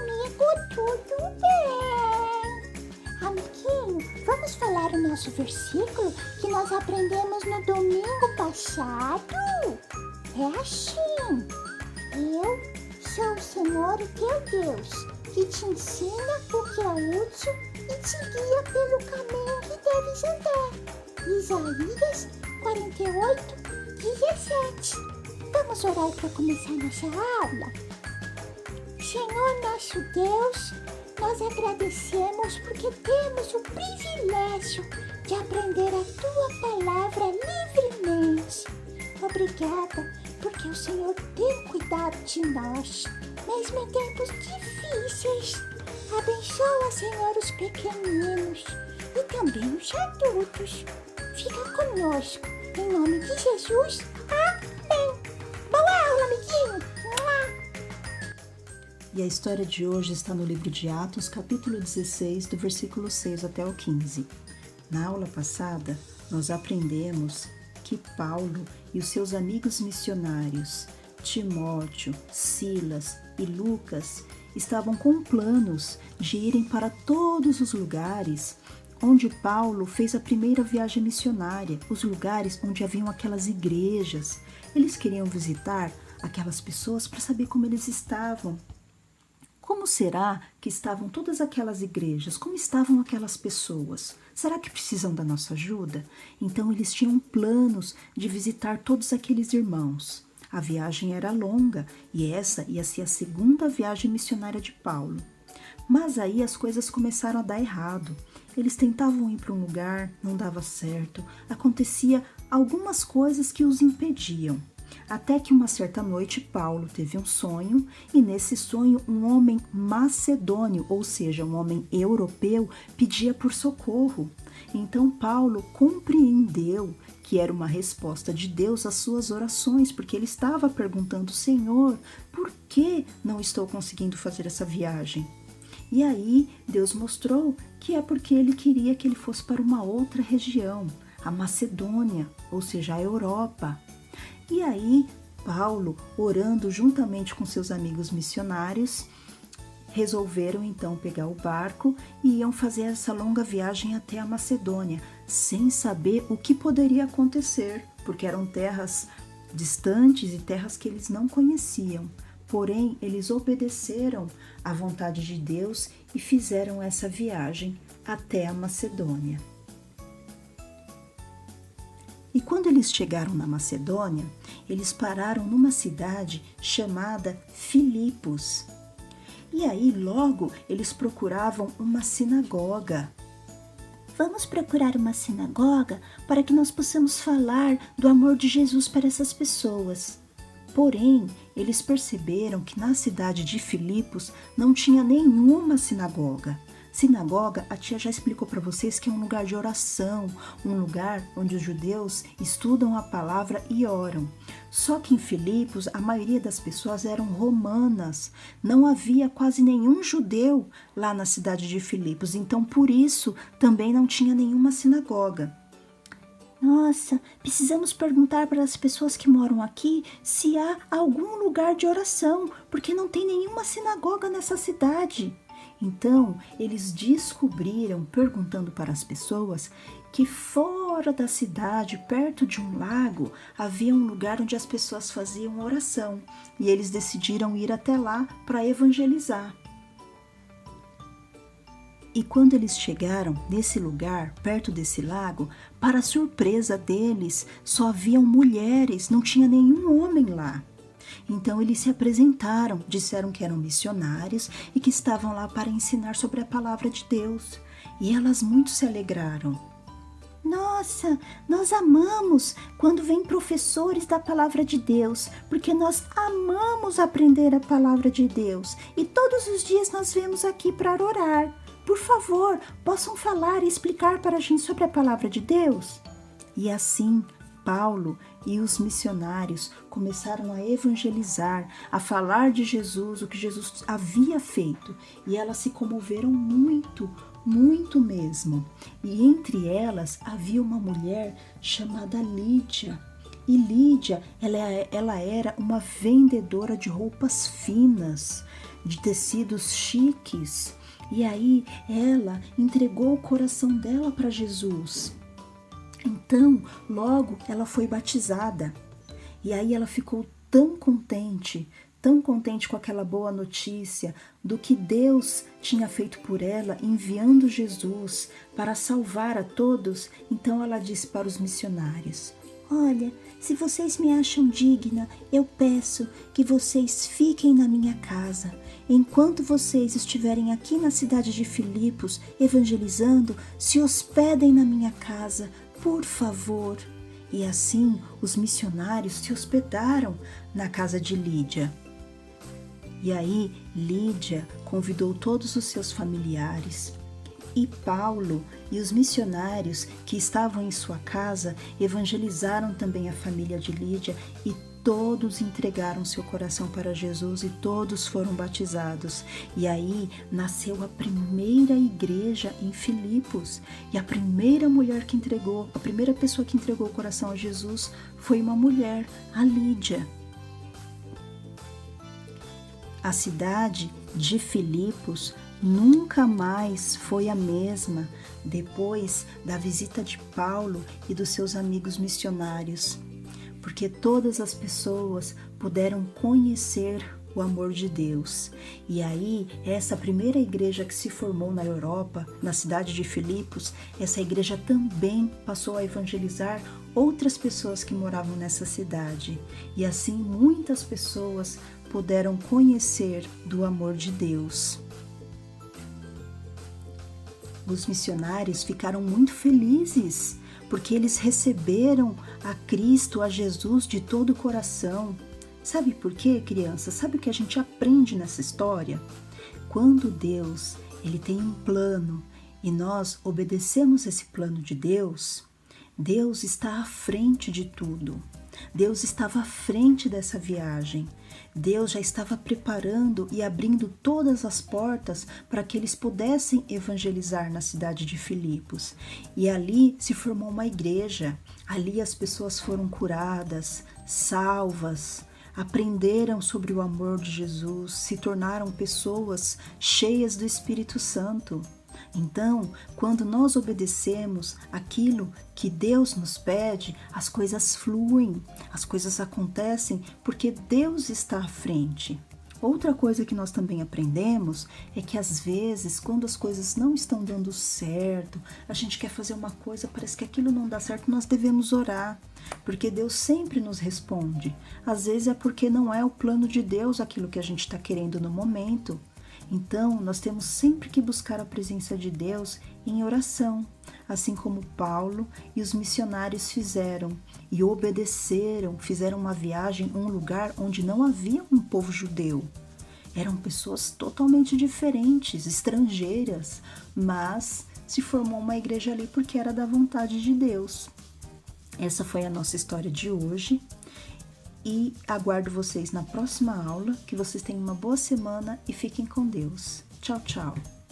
comigo tudo bem. Amiguinho, vamos falar o nosso versículo que nós aprendemos no domingo passado? É assim: eu sou o Senhor, o teu Deus, que te ensina o que é útil e te guia pelo caminho que deves andar. Isaías 48, 17. Vamos orar para começar nossa aula? Senhor nosso Deus, nós agradecemos porque temos o privilégio de aprender a Tua palavra livremente. Obrigada, porque o Senhor tem cuidado de nós, mesmo em tempos difíceis. Abençoa, Senhor, os pequeninos e também os adultos. Fica conosco, em nome de Jesus. Amém. Boa aula, amiguinho. E a história de hoje está no livro de Atos, capítulo 16, do versículo 6 até o 15. Na aula passada, nós aprendemos que Paulo e os seus amigos missionários, Timóteo, Silas e Lucas, estavam com planos de irem para todos os lugares onde Paulo fez a primeira viagem missionária, os lugares onde haviam aquelas igrejas. Eles queriam visitar aquelas pessoas para saber como eles estavam. Como será que estavam todas aquelas igrejas? Como estavam aquelas pessoas? Será que precisam da nossa ajuda? Então eles tinham planos de visitar todos aqueles irmãos. A viagem era longa e essa ia ser a segunda viagem missionária de Paulo. Mas aí as coisas começaram a dar errado. Eles tentavam ir para um lugar, não dava certo. Acontecia algumas coisas que os impediam. Até que uma certa noite Paulo teve um sonho e nesse sonho um homem macedônio, ou seja, um homem europeu, pedia por socorro. Então Paulo compreendeu que era uma resposta de Deus às suas orações, porque ele estava perguntando: Senhor, por que não estou conseguindo fazer essa viagem? E aí Deus mostrou que é porque ele queria que ele fosse para uma outra região, a Macedônia, ou seja, a Europa. E aí, Paulo, orando juntamente com seus amigos missionários, resolveram então pegar o barco e iam fazer essa longa viagem até a Macedônia, sem saber o que poderia acontecer, porque eram terras distantes e terras que eles não conheciam. Porém, eles obedeceram à vontade de Deus e fizeram essa viagem até a Macedônia. E quando eles chegaram na Macedônia, eles pararam numa cidade chamada Filipos. E aí, logo, eles procuravam uma sinagoga. Vamos procurar uma sinagoga para que nós possamos falar do amor de Jesus para essas pessoas. Porém, eles perceberam que na cidade de Filipos não tinha nenhuma sinagoga. Sinagoga, a tia já explicou para vocês que é um lugar de oração, um lugar onde os judeus estudam a palavra e oram. Só que em Filipos, a maioria das pessoas eram romanas. Não havia quase nenhum judeu lá na cidade de Filipos, então por isso também não tinha nenhuma sinagoga. Nossa, precisamos perguntar para as pessoas que moram aqui se há algum lugar de oração, porque não tem nenhuma sinagoga nessa cidade. Então, eles descobriram, perguntando para as pessoas, que fora da cidade, perto de um lago, havia um lugar onde as pessoas faziam oração. E eles decidiram ir até lá para evangelizar. E quando eles chegaram nesse lugar, perto desse lago, para surpresa deles, só haviam mulheres, não tinha nenhum homem lá. Então eles se apresentaram, disseram que eram missionários e que estavam lá para ensinar sobre a palavra de Deus. E elas muito se alegraram. Nossa, nós amamos quando vêm professores da palavra de Deus, porque nós amamos aprender a palavra de Deus. E todos os dias nós vemos aqui para orar. Por favor, possam falar e explicar para a gente sobre a palavra de Deus? E assim, Paulo e os missionários começaram a evangelizar, a falar de Jesus, o que Jesus havia feito. E elas se comoveram muito, muito mesmo. E entre elas havia uma mulher chamada Lídia. E Lídia, ela era uma vendedora de roupas finas. de tecidos chiques. E aí ela entregou o coração dela para Jesus. Então, logo ela foi batizada. E aí ela ficou tão contente com aquela boa notícia do que Deus tinha feito por ela, enviando Jesus para salvar a todos. Então ela disse para os missionários: olha, se vocês me acham digna, eu peço que vocês fiquem na minha casa. Enquanto vocês estiverem aqui na cidade de Filipos evangelizando, se hospedem na minha casa, por favor. E assim os missionários se hospedaram na casa de Lídia. E aí Lídia convidou todos os seus familiares. E Paulo e os missionários que estavam em sua casa evangelizaram também a família de Lídia, e todos entregaram seu coração para Jesus e todos foram batizados. E aí nasceu a primeira igreja em Filipos. E a primeira pessoa que entregou o coração a Jesus foi uma mulher, a Lídia. A cidade de Filipos nunca mais foi a mesma depois da visita de Paulo e dos seus amigos missionários, porque todas as pessoas puderam conhecer o amor de Deus. E aí, essa primeira igreja que se formou na Europa, na cidade de Filipos, essa igreja também passou a evangelizar outras pessoas que moravam nessa cidade. E assim, muitas pessoas puderam conhecer do amor de Deus. Os missionários ficaram muito felizes, porque eles receberam a Cristo, a Jesus, de todo o coração. Sabe por quê, criança? Sabe o que a gente aprende nessa história? Quando Deus ele tem um plano e nós obedecemos esse plano de Deus, Deus está à frente de tudo. Deus estava à frente dessa viagem. Deus já estava preparando e abrindo todas as portas para que eles pudessem evangelizar na cidade de Filipos. E ali se formou uma igreja. Ali as pessoas foram curadas, salvas, aprenderam sobre o amor de Jesus, se tornaram pessoas cheias do Espírito Santo. Então, quando nós obedecemos aquilo que Deus nos pede, as coisas fluem, as coisas acontecem porque Deus está à frente. Outra coisa que nós também aprendemos é que às vezes, quando as coisas não estão dando certo, a gente quer fazer uma coisa, parece que aquilo não dá certo, nós devemos orar, porque Deus sempre nos responde. Às vezes é porque não é o plano de Deus aquilo que a gente está querendo no momento. Então, nós temos sempre que buscar a presença de Deus em oração, assim como Paulo e os missionários fizeram e obedeceram, fizeram uma viagem a um lugar onde não havia um povo judeu. Eram pessoas totalmente diferentes, estrangeiras, mas se formou uma igreja ali porque era da vontade de Deus. Essa foi a nossa história de hoje. E aguardo vocês na próxima aula, que vocês tenham uma boa semana e fiquem com Deus. Tchau, tchau!